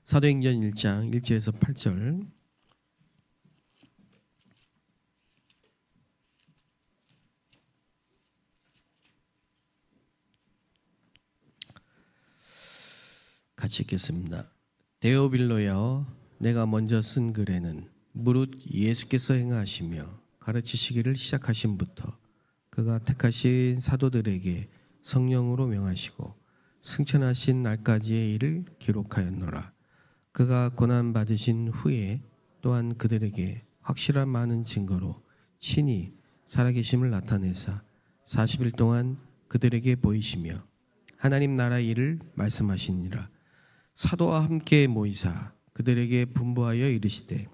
사도행전 1장 1절에서 8절. 같이 읽겠습니다. 데오빌로여, 내가 먼저 쓴 글에는 무릇 예수께서 행하시며 가르치시기를 시작하심부터 그가 택하신 사도들에게 성령으로 명하시고 승천하신 날까지의 일을 기록하였노라. 그가 고난 받으신 후에 또한 그들에게 확실한 많은 증거로 친히 살아계심을 나타내사 40일 동안 그들에게 보이시며 하나님 나라 일을 말씀하시니라. 사도와 함께 모이사 그들에게 분부하여 이르시되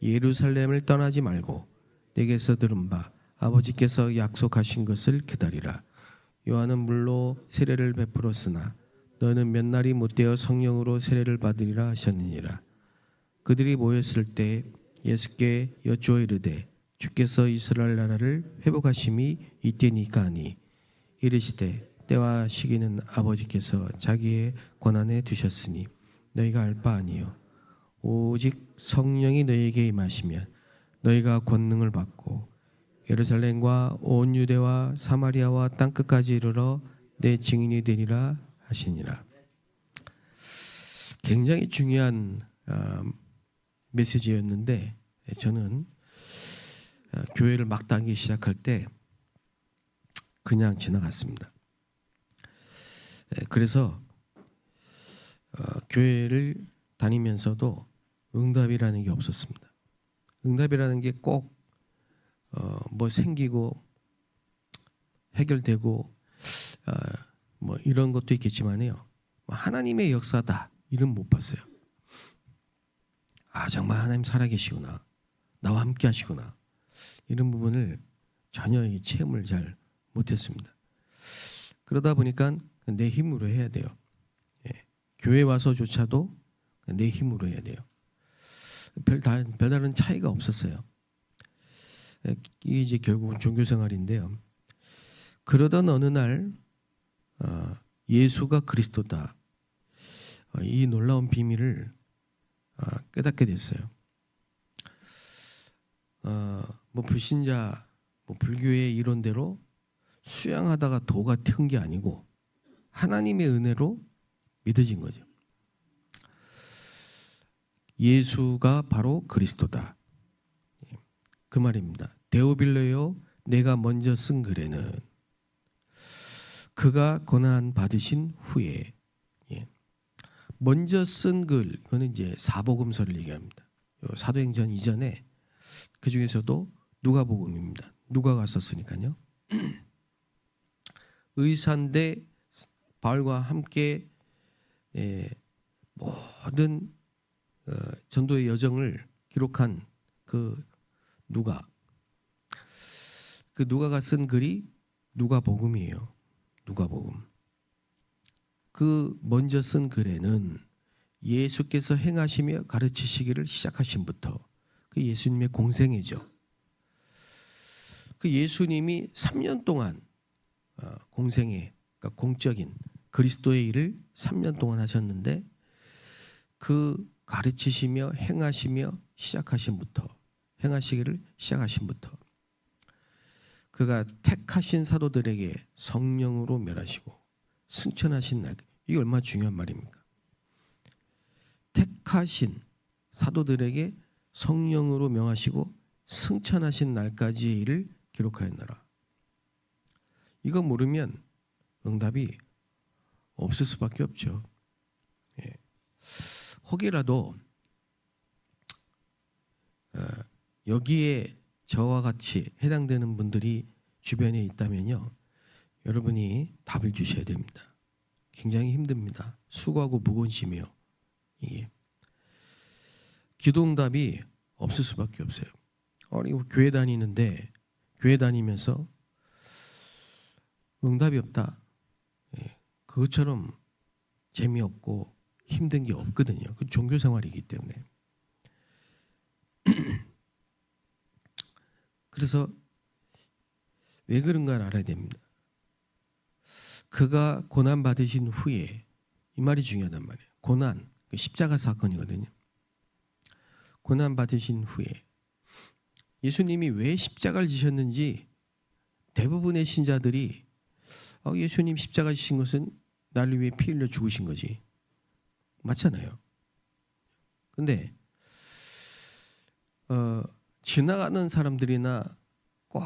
예루살렘을 떠나지 말고 내게서 들은 바 아버지께서 약속하신 것을 기다리라. 요한은 물로 세례를 베풀었으나 너는 몇 날이 못되어 성령으로 세례를 받으리라 하셨느니라. 그들이 모였을 때 예수께 여쭈어 이르되 주께서 이스라엘 나라를 회복하심이 이때니까 하니 이르시되 때와 시기는 아버지께서 자기의 권한에 두셨으니 너희가 알 바 아니요 오직 성령이 너희에게 임하시면 너희가 권능을 받고 예루살렘과 온 유대와 사마리아와 땅끝까지 이르러 내 증인이 되리라 하시니라. 굉장히 중요한 메시지였는데 저는 교회를 막 다니기 시작할 때 그냥 지나갔습니다. 그래서 교회를 다니면서도 응답이라는 게 없었습니다. 응답이라는 게 꼭 뭐 생기고 해결되고 뭐 이런 것도 있겠지만요. 하나님의 역사다 이런 못 봤어요. 아, 정말 하나님 살아계시구나, 나와 함께 하시구나, 이런 부분을 전혀 체험을 잘 못했습니다. 그러다 보니까 내 힘으로 해야 돼요. 교회 와서조차도 내 힘으로 해야 돼요. 별다른 차이가 없었어요. 이게 이제 결국은 종교생활인데요. 그러던 어느 날 예수가 그리스도다, 이 놀라운 비밀을 깨닫게 됐어요. 뭐 불신자, 뭐 불교의 이론대로 수양하다가 도가 튼 게 아니고 하나님의 은혜로 믿어진 거죠. 예수가 바로 그리스도다, 그 말입니다. 데오빌로여, 내가 먼저 쓴 글에는 그가 고난 받으신 후에, 먼저 쓴 글, 이거는 이제 사복음서를 얘기합니다. 사도행전 이전에 그 중에서도 누가복음입니다. 누가가 썼으니까요. 의사인데 바울과 함께 모든 전도의 여정을 기록한 그 누가가 쓴 글이 누가복음이에요. 누가복음. 그 먼저 쓴 글에는 예수께서 행하시며 가르치시기를 시작하심부터, 그 예수님의 공생애죠. 그 예수님이 3년 동안 공생애, 그러니까 공적인 그리스도의 일을 3년 동안 하셨는데 그 가르치시며 행하시기를 시작하심부터 그가 택하신 사도들에게 성령으로 멸하시고 승천하신 날, 이게 얼마나 중요한 말입니까? 택하신 사도들에게 성령으로 명하시고 승천하신 날까지의 일을 기록하였노라. 이거 모르면 응답이 없을 수밖에 없죠. 혹이라도 여기에 저와 같이 해당되는 분들이 주변에 있다면요, 여러분이 답을 주셔야 됩니다. 굉장히 힘듭니다. 수고하고 무거운 짐이요. 이게 기도응답이 없을 수밖에 없어요. 이거 교회 다니는데, 교회 다니면서 응답이 없다, 그것처럼 재미없고 힘든 게 없거든요. 그 종교생활이기 때문에. 그래서 왜 그런가를 알아야 됩니다. 그가 고난 받으신 후에, 이 말이 중요하단 말이에요. 고난, 그 십자가 사건이거든요. 고난 받으신 후에 예수님이 왜 십자가를 지셨는지 대부분의 신자들이 예수님 십자가 지신 것은 나를 위해 피 흘려 죽으신 거지. 맞잖아요. 근데 지나가는 사람들이나 꼭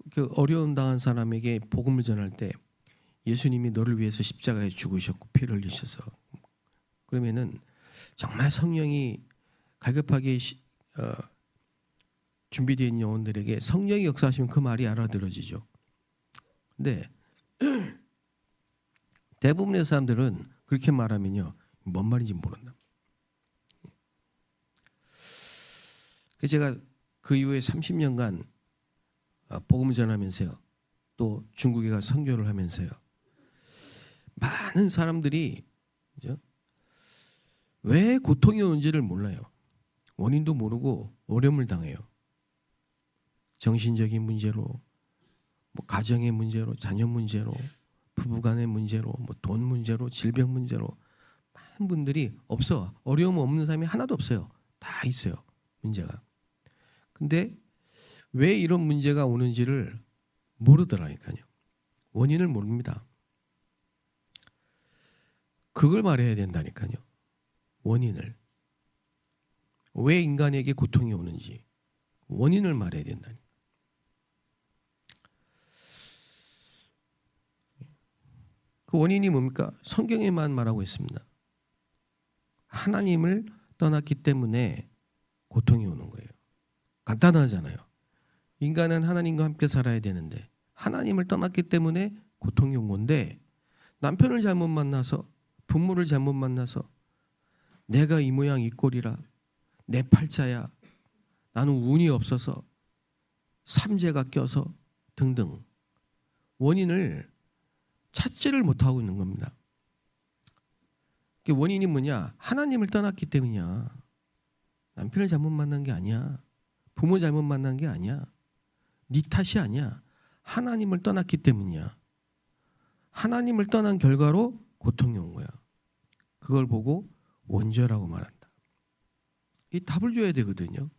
그 어려움 당한 사람에게 복음을 전할 때 예수님이 너를 위해서 십자가에 죽으셨고 피를 흘리셔서, 그러면은 정말 성령이 갈급하게 준비되어 있는 영혼들에게 성령이 역사하시면 그 말이 알아들어지죠. 근데 대부분의 사람들은 그렇게 말하면요, 뭔 말인지 모른다. 제가 그 이후에 30년간 복음을 전하면서요, 또 중국에 가서 선교를 하면서요, 많은 사람들이 왜 고통이 오는지를 몰라요. 원인도 모르고 어려움을 당해요. 정신적인 문제로, 뭐 가정의 문제로, 자녀 문제로, 부부간의 문제로, 뭐 돈 문제로, 질병 문제로 많은 분들이 없어. 어려움 없는 사람이 하나도 없어요. 다 있어요, 문제가. 근데 왜 이런 문제가 오는지를 모르더라니까요. 원인을 모릅니다. 그걸 말해야 된다니까요. 원인을. 왜 인간에게 고통이 오는지 원인을 말해야 된다니까. 그 원인이 뭡니까? 성경에만 말하고 있습니다. 하나님을 떠났기 때문에 고통이 오는 거예요. 간단하잖아요. 인간은 하나님과 함께 살아야 되는데 하나님을 떠났기 때문에 고통이 온 건데, 남편을 잘못 만나서, 부모를 잘못 만나서, 내가 이 모양 이 꼴이라, 내 팔자야, 나는 운이 없어서, 삼재가 껴서 등등 원인을 찾지를 못하고 있는 겁니다. 원인이 뭐냐? 하나님을 떠났기 때문이야. 남편을 잘못 만난 게 아니야. 부모 잘못 만난 게 아니야. 네 탓이 아니야. 하나님을 떠났기 때문이야. 하나님을 떠난 결과로 고통이 온 거야. 그걸 보고 원죄라고 말한다. 이 답을 줘야 되거든요.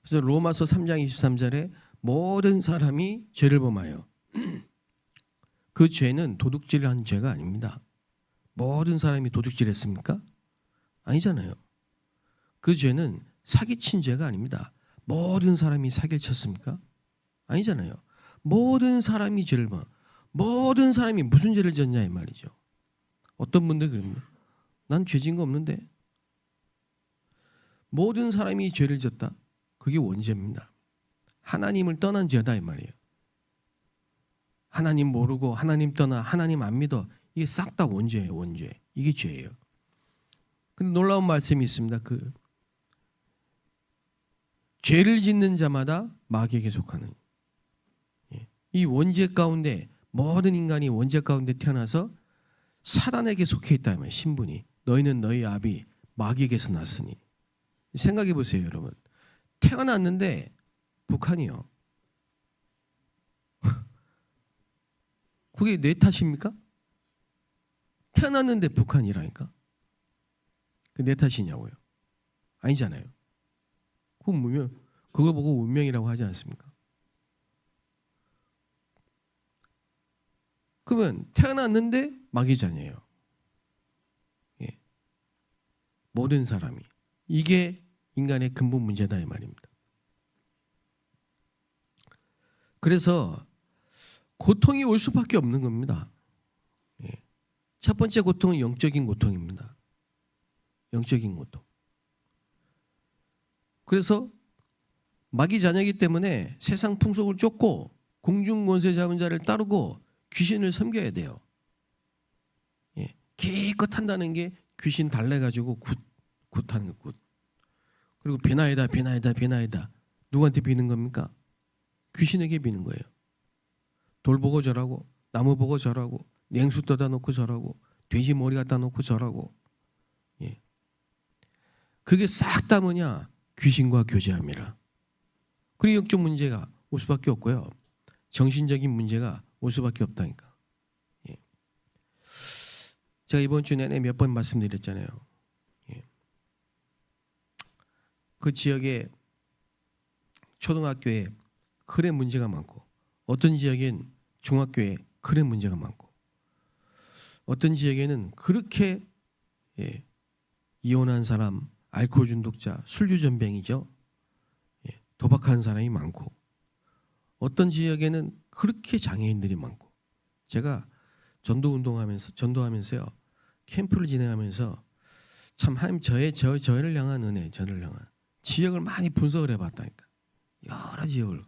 그래서 로마서 3장 23절에 모든 사람이 죄를 범하여, 그 죄는 도둑질을 한 죄가 아닙니다. 모든 사람이 도둑질했습니까? 아니잖아요. 그 죄는 사기친 죄가 아닙니다. 모든 사람이 사기를 쳤습니까? 아니잖아요. 모든 사람이 죄를 범. 모든 사람이 무슨 죄를 졌냐 이 말이죠. 어떤 분들 그럽니다. 난 죄 진 거 없는데. 모든 사람이 죄를 졌다. 그게 원죄입니다. 하나님을 떠난 죄다 이 말이에요. 하나님 모르고 하나님 떠나 하나님 안 믿어. 이게 싹 다 원죄예요. 원죄. 이게 죄예요. 근데 놀라운 말씀이 있습니다. 그 죄를 짓는 자마다 마귀에게 속하는, 이 원죄 가운데, 모든 인간이 원죄 가운데 태어나서 사단에게 속해 있다 이 말이에요. 신분이. 너희는 너희 아비 마귀에게서 났으니. 생각해 보세요, 여러분. 태어났는데 북한이요. 그게 내 탓입니까? 태어났는데 북한이라니까. 그 내 탓이냐고요. 아니잖아요. 그걸 보고 운명이라고 하지 않습니까? 그러면 태어났는데 마귀자녀예요. 예. 모든 사람이. 이게 인간의 근본 문제다 이 말입니다. 그래서 고통이 올 수밖에 없는 겁니다. 예. 첫 번째 고통은 영적인 고통입니다. 영적인 고통. 그래서 마귀 자녀이기 때문에 세상 풍속을 쫓고 공중 권세 잡은 자를 따르고 귀신을 섬겨야 돼요. 예. 기껏 한다는 게 귀신 달래가지고 굿하는 거 굿. 그리고 비나이다 비나이다 비나이다. 누구한테 비는 겁니까? 귀신에게 비는 거예요. 돌 보고 절하고, 나무 보고 절하고, 냉수 떠다 놓고 절하고, 돼지 머리 갖다 놓고 절하고. 예. 그게 싹 다 뭐냐? 귀신과 교제함이라. 그리고 영적 문제가 올 수밖에 없고요. 정신적인 문제가 올 수밖에 없다니까. 예. 제가 이번 주 내내 몇 번 말씀드렸잖아요. 예. 그 지역에 초등학교에 크레 문제가 많고, 어떤 지역엔 중학교에 크레 문제가 많고, 어떤 지역에는 그렇게 이혼한 사람, 알코올 중독자, 술주전병이죠. 도박하는 사람이 많고, 어떤 지역에는 그렇게 장애인들이 많고. 제가 전도하면서요, 캠프를 진행하면서 참 하나님 저를 향한 은혜, 저를 향한 지역을 많이 분석을 해봤다니까. 여러 지역을.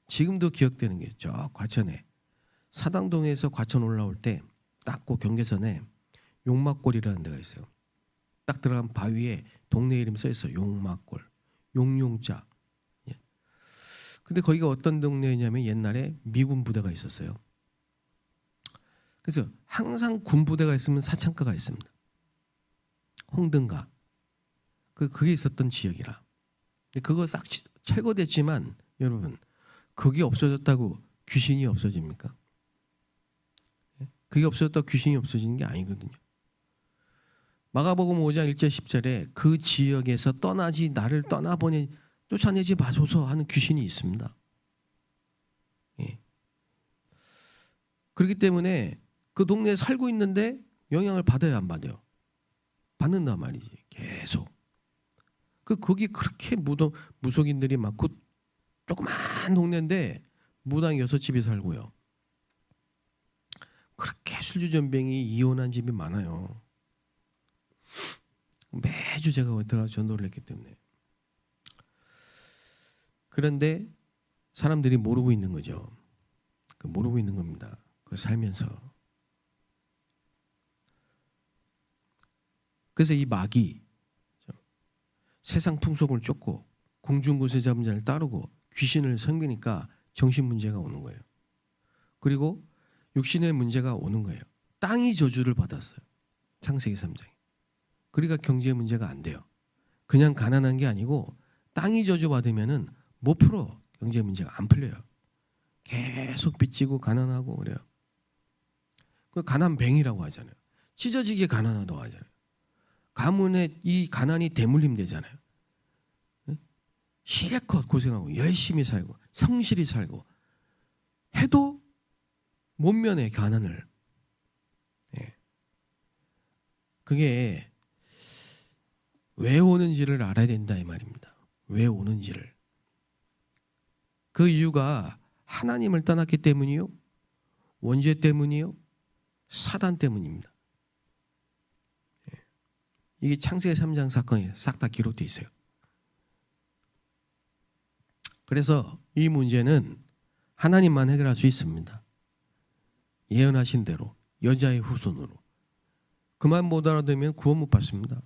지금도 기억되는 게 저 과천에 사당동에서 과천 올라올 때 딱 그 경계선에 용막골이라는 데가 있어요. 딱 들어간 바위에 동네 이름 써 있어. 용막골. 용용자. 근데 거기가 어떤 동네냐면 옛날에 미군 부대가 있었어요. 그래서 항상 군 부대가 있으면 사창가가 있습니다. 홍등가. 그게 있었던 지역이라. 그거 싹 철거됐지만 여러분, 그게 없어졌다고 귀신이 없어집니까? 그게 없어졌다고 귀신이 없어지는 게 아니거든요. 마가복음 5장 1절 10절에 그 지역에서 나를 떠나보내 쫓아내지 마소서 하는 귀신이 있습니다. 그렇기 때문에 그 동네에 살고 있는데 영향을 받아요, 안 받아요? 받는단 말이지. 계속. 거기 그렇게 무속인들이 많고, 조그만 동네인데 무당 6집이 살고요. 그렇게 술주전병이 이혼한 집이 많아요. 매주 제가 들어가서 전도를 했기 때문에. 그런데 사람들이 모르고 있는 거죠. 모르고 있는 겁니다. 그걸 살면서. 그래서 이 마귀, 세상 풍속을 쫓고 공중구세 잡은 자를 따르고 귀신을 섬기니까 정신 문제가 오는 거예요. 그리고 육신의 문제가 오는 거예요. 땅이 저주를 받았어요. 창세기 3장에. 그러니까 경제 문제가 안 돼요. 그냥 가난한 게 아니고 땅이 저주받으면은 못 풀어. 경제 문제가 안 풀려요. 계속 빚지고 가난하고 그래요. 그 가난뱅이라고 하잖아요. 찢어지게 가난하다고 하잖아요. 가문에 이 가난이 대물림 되잖아요. 실컷 고생하고 열심히 살고 성실히 살고 해도 못 면해 가난을. 그게 왜 오는지를 알아야 된다 이 말입니다. 왜 오는지를. 그 이유가 하나님을 떠났기 때문이요, 원죄 때문이요, 사단 때문입니다. 이게 창세기 3장 사건에 싹 다 기록되어 있어요. 그래서 이 문제는 하나님만 해결할 수 있습니다. 예언하신 대로 여자의 후손으로. 그만 못 알아들으면 구원 못 받습니다.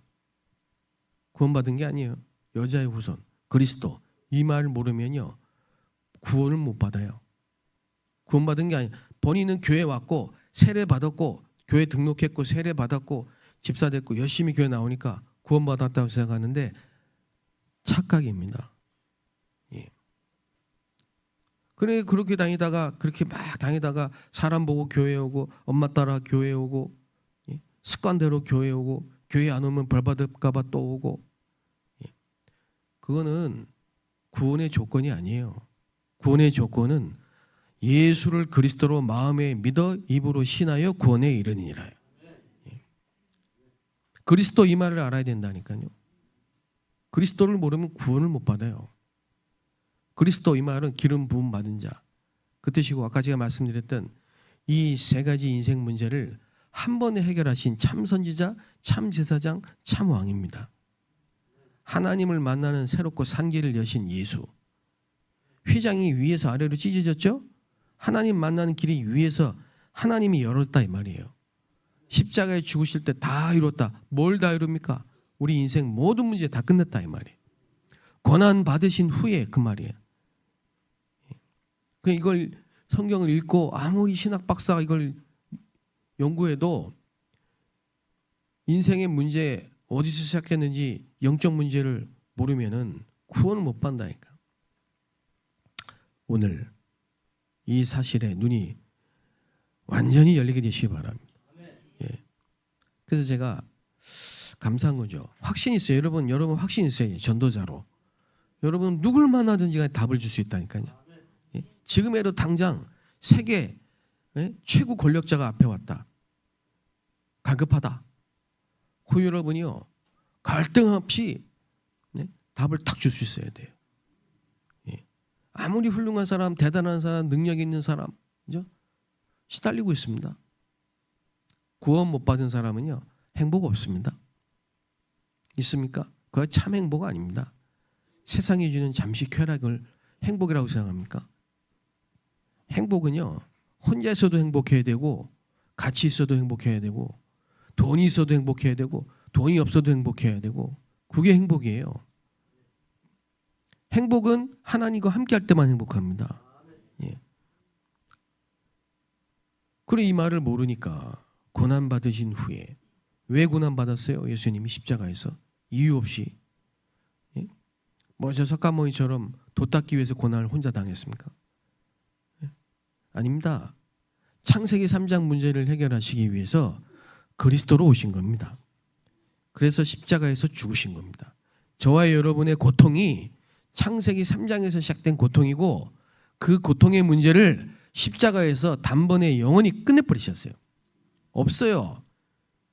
구원받은 게 아니에요. 여자의 후손, 그리스도. 이 말을 모르면요, 구원을 못 받아요. 구원받은 게 아니에요. 본인은 교회 왔고 세례 받았고 교회 등록했고 세례 받았고 집사 됐고 열심히 교회 나오니까 구원받았다고 생각하는데 착각입니다. 그래, 그렇게 막 다니다가 사람 보고 교회 오고 엄마 따라 교회 오고 습관대로 교회 오고 교회 안 오면 벌 받을까 봐 또 오고. 그거는 구원의 조건이 아니에요. 구원의 조건은 예수를 그리스도로 마음에 믿어 입으로 신하여 구원에 이르니라. 그리스도 이 말을 알아야 된다니까요. 그리스도를 모르면 구원을 못 받아요. 그리스도 이 말은 기름 부음 받은 자. 그 뜻이고, 아까 제가 말씀드렸던 이 세 가지 인생 문제를 한 번에 해결하신 참 선지자, 참 제사장, 참 왕입니다. 하나님을 만나는 새롭고 산 길을 여신 예수. 휘장이 위에서 아래로 찢어졌죠? 하나님 만나는 길이 위에서 하나님이 열었다 이 말이에요. 십자가에 죽으실 때 다 이뤘다. 뭘 다 이룹니까? 우리 인생 모든 문제 다 끝냈다 이 말이에요. 고난 받으신 후에 그 말이에요. 이걸 성경을 읽고 아무리 신학 박사가 이걸 연구해도 인생의 문제 어디서 시작했는지 영적 문제를 모르면은 구원을 못 받는다니까. 오늘 이 사실에 눈이 완전히 열리게 되시기 바랍니다. 그래서 제가 감사한 거죠. 확신 있어요. 여러분 확신 있어요. 전도자로. 여러분 누굴 만나든지 간에 답을 줄 수 있다니까요. 예? 지금에도 당장 세계 최고 권력자가 앞에 왔다. 갈급하다. 그 여러분이요. 갈등 없이 답을 탁 줄 수 있어야 돼요. 예. 아무리 훌륭한 사람, 대단한 사람, 능력 있는 사람, 그죠? 시달리고 있습니다. 구원 못 받은 사람은요, 행복 없습니다. 있습니까? 그거 참 행복 아닙니다. 세상이 주는 잠시 쾌락을 행복이라고 생각합니까? 행복은요, 혼자 있어도 행복해야 되고, 같이 있어도 행복해야 되고, 돈이 있어도 행복해야 되고, 돈이 없어도 행복해야 되고, 그게 행복이에요. 행복은 하나님과 함께 할 때만 행복합니다. 예. 그래 이 말을 모르니까 고난 받으신 후에 왜 고난 받았어요? 예수님이 십자가에서 이유 없이 예? 저 석가모니처럼 돛 닦기 위해서 고난을 혼자 당했습니까? 예? 아닙니다. 창세기 3장 문제를 해결하시기 위해서 그리스도로 오신 겁니다. 그래서 십자가에서 죽으신 겁니다. 저와 여러분의 고통이 창세기 3장에서 시작된 고통이고 그 고통의 문제를 십자가에서 단번에 영원히 끝내버리셨어요. 없어요.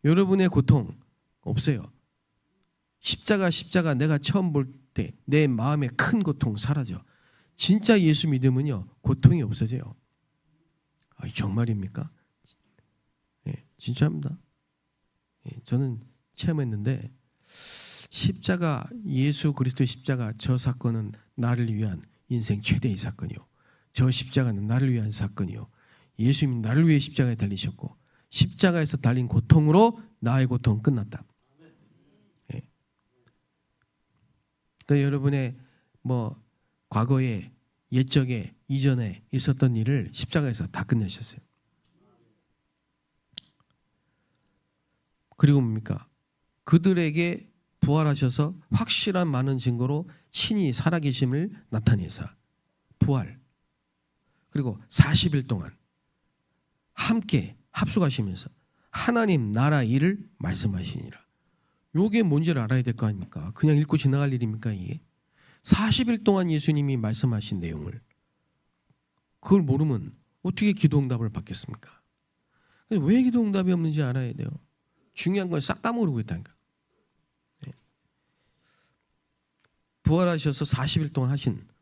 여러분의 고통 없어요. 십자가 내가 처음 볼 때 내 마음의 큰 고통 사라져. 진짜 예수 믿으면요 고통이 없어져요. 정말입니까? 예, 진짜입니다. 예, 저는 체험했는데 십자가 예수 그리스도의 십자가 저 사건은 나를 위한 인생 최대의 사건이요. 저 십자가는 나를 위한 사건이요. 예수님이 나를 위해 십자가에 달리셨고 십자가에서 달린 고통으로 나의 고통은 끝났다. 예. 그러니까 여러분의 과거에 옛적에 이전에 있었던 일을 십자가에서 다 끝내셨어요. 그리고 뭡니까? 그들에게 부활하셔서 확실한 많은 증거로 친히 살아계심을 나타내사 부활. 그리고 40일 동안 함께 합숙하시면서 하나님 나라 일을 말씀하시니라. 요게 뭔지를 알아야 될 거 아닙니까? 그냥 읽고 지나갈 일입니까 이게? 40일 동안 예수님이 말씀하신 내용을 그걸 모르면 어떻게 기도응답을 받겠습니까? 왜 기도응답이 없는지 알아야 돼요. 중요한 건 싹 다 모르고 있다니까. 부활하셔서 40일 동안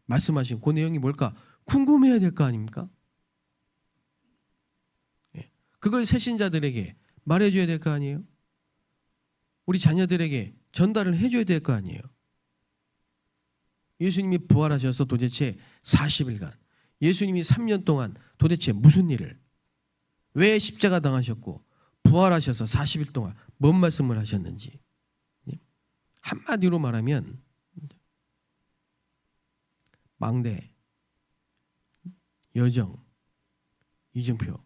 말씀하신 그 내용이 뭘까? 궁금해야 될 거 아닙니까? 그걸 새신자들에게 말해줘야 될 거 아니에요? 우리 자녀들에게 전달을 해줘야 될 거 아니에요? 예수님이 부활하셔서 도대체 40일간 예수님이 3년 동안 도대체 무슨 일을 왜 십자가 당하셨고 부활하셔서 40일 동안 뭔 말씀을 하셨는지 한마디로 말하면 망대, 여정, 이정표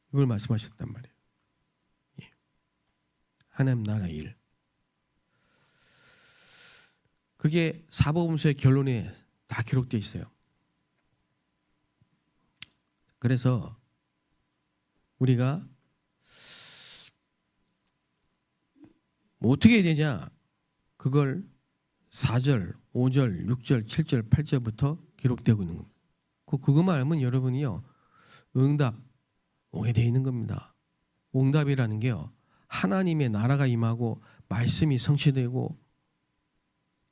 이걸 말씀하셨단 말이에요. 예. 하나님 나라 일. 그게 사복음서의 결론에 다 기록되어 있어요. 그래서 우리가 어떻게 해야 되냐? 그걸 4절, 5절, 6절, 7절, 8절부터 기록되고 있는 겁니다. 그것만 알면 여러분이요 응답 오게 되어 있는 겁니다. 응답이라는 게요 하나님의 나라가 임하고 말씀이 성취되고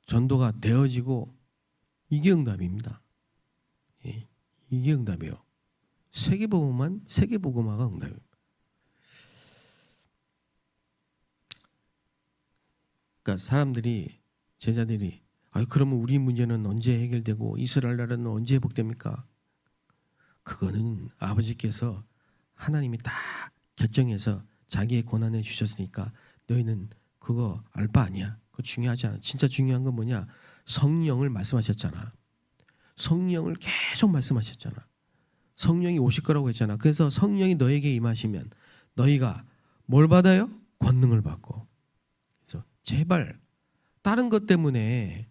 전도가 되어지고 이게 응답입니다. 예, 이게 응답이에요. 세계복음화가 응답이에요. 그러니까 사람들이 제자들이 그러면 우리 문제는 언제 해결되고 이스라엘 나라는 언제 회복됩니까? 그거는 아버지께서 하나님이 다 결정해서 자기의 권한을 주셨으니까 너희는 그거 알 바 아니야. 그거 중요하지 않아. 진짜 중요한 건 뭐냐? 성령을 말씀하셨잖아. 성령을 계속 말씀하셨잖아. 성령이 오실 거라고 했잖아. 그래서 성령이 너에게 임하시면 너희가 뭘 받아요? 권능을 받고. 그래서 제발 다른 것 때문에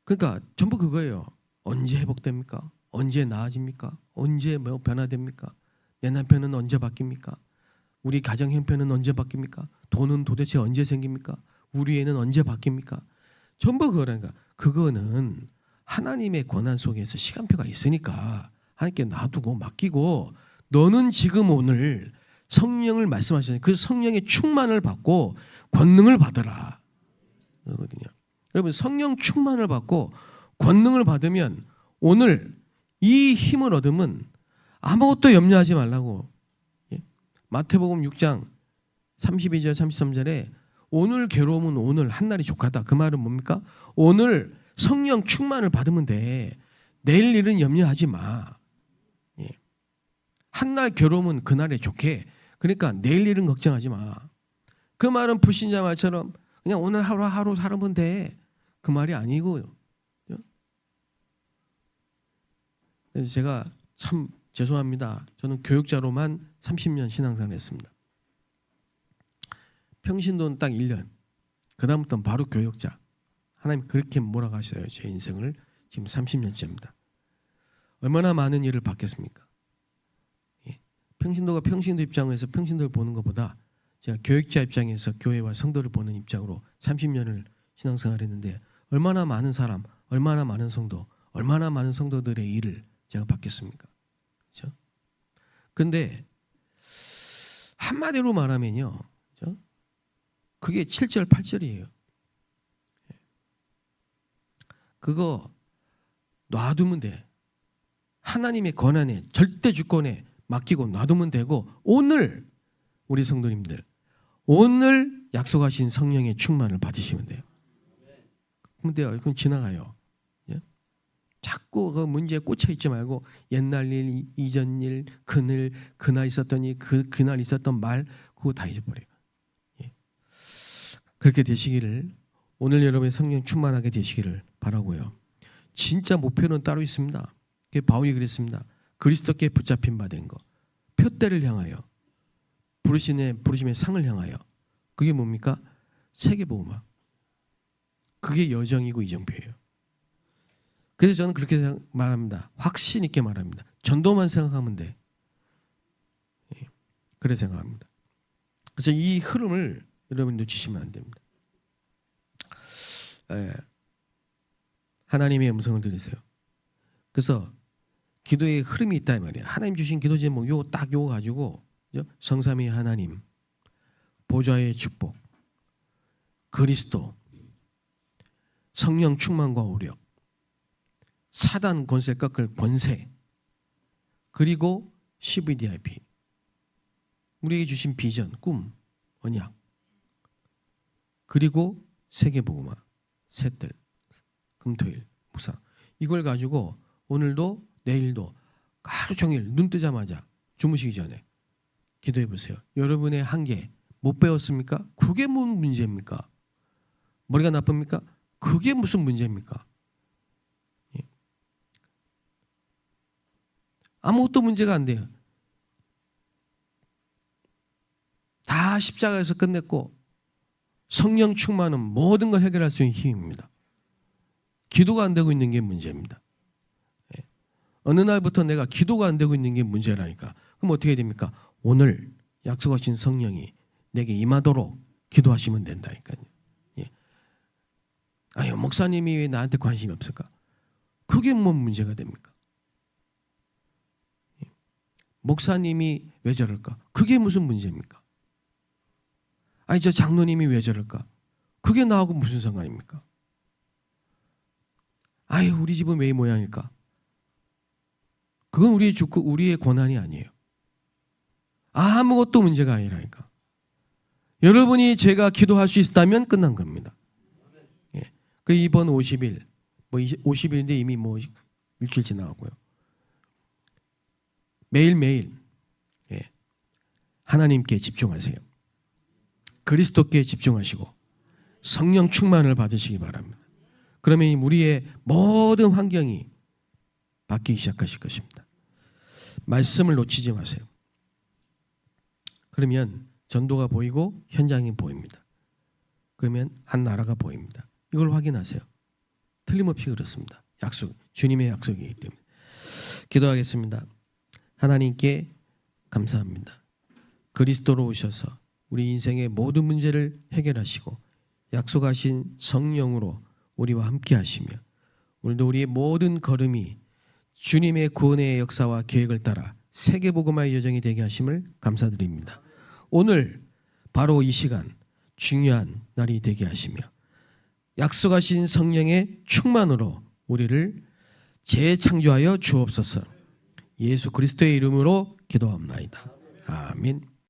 그러니까 전부 그거예요. 언제 회복됩니까? 언제 나아집니까? 언제 변화됩니까? 내 남편은 언제 바뀝니까? 우리 가정 형편은 언제 바뀝니까? 돈은 도대체 언제 생깁니까? 우리 애는 언제 바뀝니까? 전부 그거라니까. 그거는 하나님의 권한 속에서 시간표가 있으니까 하나님께 놔두고 맡기고, 너는 지금 오늘 성령을 말씀하시는 그 성령의 충만을 받고 권능을 받으라. 그거거든요. 여러분, 성령 충만을 받고 권능을 받으면 오늘 이 힘을 얻으면 아무것도 염려하지 말라고. 마태복음 6장 32절 33절에 오늘 괴로움은 오늘 한날이 족하다. 그 말은 뭡니까? 오늘 성령 충만을 받으면 돼. 내일 일은 염려하지 마. 한날 괴로움은 그날에 좋게. 그러니까 내일 일은 걱정하지 마. 그 말은 불신자 말처럼 그냥 오늘 하루 살면 돼. 그 말이 아니고요. 그래서 제가 참 죄송합니다. 저는 교육자로만 30년 신앙생활을 했습니다. 평신도는 딱 1년. 그 다음부터는 바로 교육자. 하나님 그렇게 몰아가셔요. 제 인생을. 지금 30년째입니다. 얼마나 많은 일을 받겠습니까? 평신도가 평신도 입장에서 평신도를 보는 것보다 제가 교육자 입장에서 교회와 성도를 보는 입장으로 30년을 신앙생활을 했는데 얼마나 많은 사람, 얼마나 많은 성도, 얼마나 많은 성도들의 일을 제가 받겠습니까? 그렇죠? 근데 한마디로 말하면요. 그렇죠? 그게 7절, 8절이에요. 그거 놔두면 돼. 하나님의 권한에, 절대 주권에 맡기고 놔두면 되고, 오늘 우리 성도님들 오늘 약속하신 성령의 충만을 받으시면 돼요. 그럼 돼요. 그럼 지나가요. 예? 자꾸 그 문제에 꽂혀 있지 말고 옛날 일, 이전 일, 그날 있었던 일, 그날 있었던 말 그거 다 잊어버려요. 예. 그렇게 되시기를, 오늘 여러분의 성령 충만하게 되시기를 바라고요. 진짜 목표는 따로 있습니다. 바울이 그랬습니다. 그리스도께 붙잡힌 바 된 거, 표대를 향하여, 부르심의 상을 향하여. 그게 뭡니까? 세계복음화. 그게 여정이고 이정표예요. 그래서 저는 그렇게 말합니다. 확신 있게 말합니다. 전도만 생각하면 돼. 그래 생각합니다. 그래서 이 흐름을 여러분 놓치시면 안 됩니다. 하나님의 음성을 들으세요. 그래서 기도의 흐름이 있다 이 말이에요. 하나님 주신 기도 제목 요거 가지고 성삼위 하나님, 보좌의 축복, 그리스도, 성령 충만과 오력, 사단 권세 꺾을 권세, 그리고 CVDIP, 우리에게 주신 비전, 꿈, 언약, 그리고 세계복음화, 셋들, 금토일, 묵상. 이걸 가지고 오늘도 내일도 하루 종일 눈 뜨자마자 주무시기 전에 기도해 보세요. 여러분의 한계 못 배웠습니까? 그게 뭔 문제입니까? 머리가 나쁩니까? 그게 무슨 문제입니까? 예. 아무것도 문제가 안 돼요. 다 십자가에서 끝냈고 성령 충만은 모든 걸 해결할 수 있는 힘입니다. 기도가 안 되고 있는 게 문제입니다. 예. 어느 날부터 내가 기도가 안 되고 있는 게 문제라니까. 그럼 어떻게 됩니까? 오늘 약속하신 성령이 내게 임하도록 기도하시면 된다니까요. 예. 아유, 목사님이 왜 나한테 관심이 없을까? 그게 뭔 문제가 됩니까? 예. 목사님이 왜 저럴까? 그게 무슨 문제입니까? 아니, 저 장로님이 왜 저럴까? 그게 나하고 무슨 상관입니까? 아유, 우리 집은 왜 이 모양일까? 그건 우리의 권한이 아니에요. 아무것도 문제가 아니라니까. 여러분이 제가 기도할 수 있다면 끝난 겁니다. 예. 그 이번 50일, 50일인데 이미 일주일 지나가고요. 매일매일 예. 하나님께 집중하세요. 그리스도께 집중하시고 성령 충만을 받으시기 바랍니다. 그러면 우리의 모든 환경이 바뀌기 시작하실 것입니다. 말씀을 놓치지 마세요. 그러면 전도가 보이고 현장이 보입니다. 그러면 한 나라가 보입니다. 이걸 확인하세요. 틀림없이 그렇습니다. 약속, 주님의 약속이기 때문에. 기도하겠습니다. 하나님께 감사합니다. 그리스도로 오셔서 우리 인생의 모든 문제를 해결하시고 약속하신 성령으로 우리와 함께 하시며 오늘도 우리의 모든 걸음이 주님의 구원의 역사와 계획을 따라 세계복음화의 여정이 되게 하심을 감사드립니다. 오늘 바로 이 시간 중요한 날이 되게 하시며 약속하신 성령의 충만으로 우리를 재창조하여 주옵소서. 예수 그리스도의 이름으로 기도합나이다. 아멘.